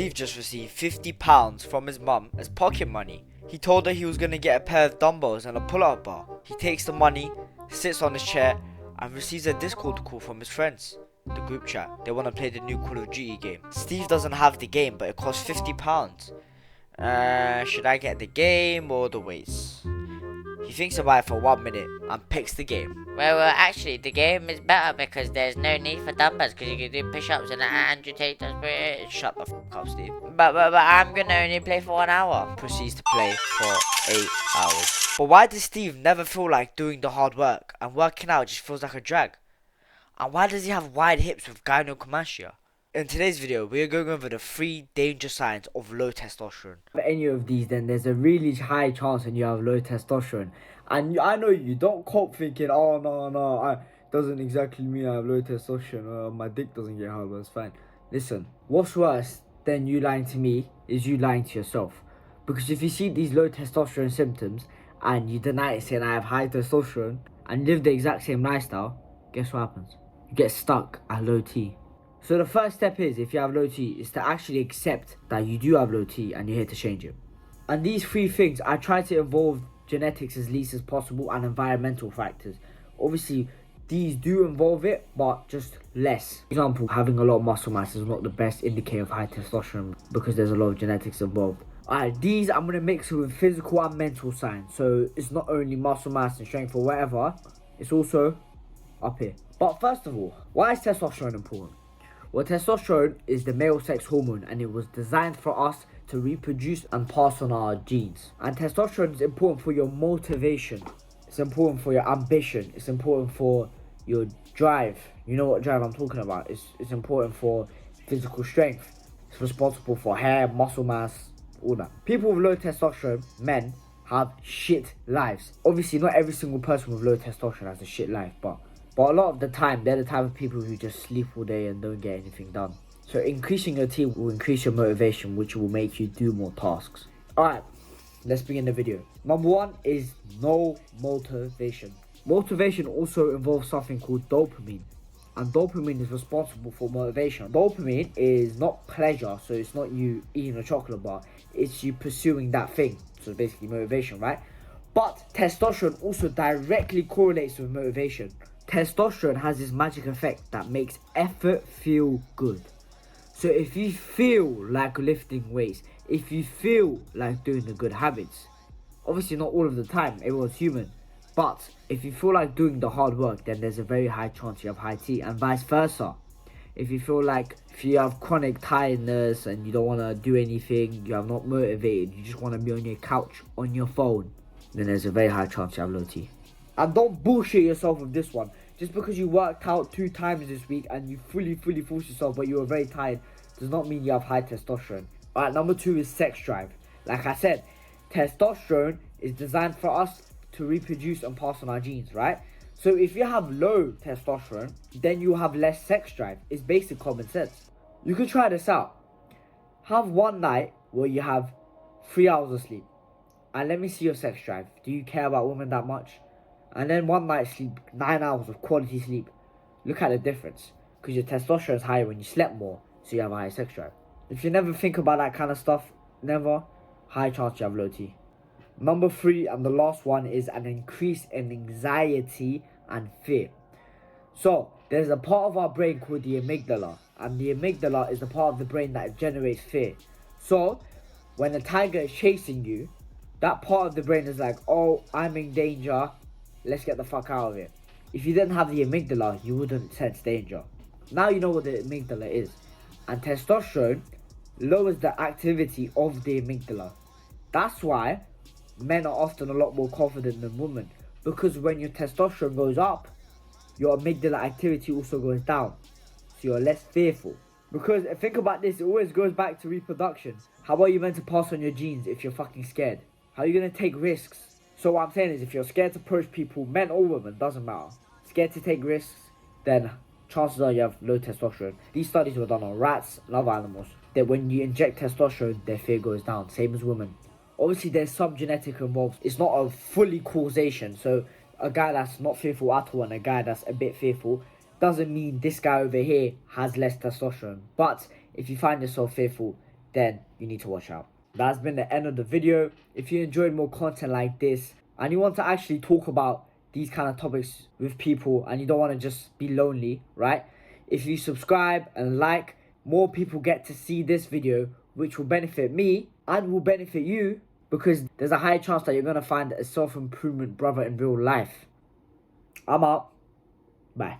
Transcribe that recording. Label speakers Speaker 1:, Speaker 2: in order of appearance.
Speaker 1: Steve just received £50 from his mum as pocket money. He told her he was going to get a pair of dumbbells and a pull-up bar. He takes the money, sits on his chair, and receives a Discord call from his friends. The group chat. They want to play the new Call of Duty game. Steve doesn't have the game, but it costs £50. Should I get the game or the weights? He thinks about it for 1 minute and picks the game.
Speaker 2: Well, actually, the game is better because there's no need for dumbbells because you can do push-ups and you take those.
Speaker 1: Shut the f up, Steve.
Speaker 2: But I'm gonna only play for 1 hour.
Speaker 1: Proceeds to play for 8 hours. But why does Steve never feel like doing the hard work, and working out just feels like a drag? And why does he have wide hips with gynecomastia? In today's video, we are going over the 3 danger signs of low testosterone.
Speaker 3: If any of these, then there's a really high chance that you have low testosterone. And I know you don't cope thinking, oh no, doesn't exactly mean I have low testosterone. My dick doesn't get hard, but it's fine. Listen, what's worse than you lying to me is you lying to yourself. Because if you see these low testosterone symptoms and you deny it saying I have high testosterone and live the exact same lifestyle, guess what happens? You get stuck at low T. So the first step is, if you have low T, is to actually accept that you do have low T and you're here to change it. And these 3 things, I try to involve genetics as least as possible and environmental factors. Obviously, these do involve it, but just less. For example, having a lot of muscle mass is not the best indicator of high testosterone because there's a lot of genetics involved. Alright, these I'm going to mix with physical and mental signs. So it's not only muscle mass and strength or whatever, it's also up here. But first of all, why is testosterone important? Well, testosterone is the male sex hormone and it was designed for us to reproduce and pass on our genes. And testosterone is important for your motivation. It's important for your ambition. It's important for your drive. You know what drive I'm talking about. It's important for physical strength. It's responsible for hair, muscle mass, all that. People with low testosterone, men, have shit lives. Obviously, not every single person with low testosterone has a shit life, but a lot of the time, they're the type of people who just sleep all day and don't get anything done. So increasing your T will increase your motivation, which will make you do more tasks. Alright, let's begin the video. Number 1 is no motivation. Motivation also involves something called dopamine. And dopamine is responsible for motivation. Dopamine is not pleasure, so it's not you eating a chocolate bar. It's you pursuing that thing. So basically motivation, right? But testosterone also directly correlates with motivation. Testosterone has this magic effect that makes effort feel good. So if you feel like lifting weights, if you feel like doing the good habits, obviously not all of the time, everyone's human, but if you feel like doing the hard work, then there's a very high chance you have high T, and vice versa. If you have chronic tiredness and you don't want to do anything, you are not motivated, you just want to be on your couch, on your phone, then there's a very high chance you have low T. And don't bullshit yourself with this one. Just because you worked out 2 times this week and you fully forced yourself but you were very tired does not mean you have high testosterone. Alright, number 2 is sex drive. Like I said, testosterone is designed for us to reproduce and pass on our genes, right? So if you have low testosterone, then you have less sex drive. It's basic common sense. You could try this out. Have one night where you have 3 hours of sleep. And let me see your sex drive. Do you care about women that much? And then one night sleep, 9 hours of quality sleep. Look at the difference. Because your testosterone is higher when you slept more, so you have a higher sex drive. If you never think about that kind of stuff, never, high chance you have low T. Number 3 and the last one is an increase in anxiety and fear. So, there's a part of our brain called the amygdala. And the amygdala is the part of the brain that generates fear. So, when a tiger is chasing you, that part of the brain is like, oh, I'm in danger. Let's get the fuck out of it. If you didn't have the amygdala, you wouldn't sense danger. Now you know what the amygdala is. And testosterone lowers the activity of the amygdala. That's why men are often a lot more confident than women. Because when your testosterone goes up, your amygdala activity also goes down. So you're less fearful. Because think about this, it always goes back to reproduction. How are you meant to pass on your genes if you're fucking scared? How are you going to take risks? So what I'm saying is, if you're scared to approach people, men or women, doesn't matter, scared to take risks, then chances are you have low testosterone. These studies were done on rats and other animals, that when you inject testosterone, their fear goes down, same as women. Obviously, there's some genetic involved. It's not a fully causation. So a guy that's not fearful at all and a guy that's a bit fearful doesn't mean this guy over here has less testosterone. But if you find yourself fearful, then you need to watch out. That's been the end of the video. If you enjoyed more content like this and you want to actually talk about these kind of topics with people and you don't want to just be lonely, right? If you subscribe and like, more people get to see this video, which will benefit me and will benefit you, because there's a high chance that you're going to find a self-improvement brother in real life. I'm out. Bye.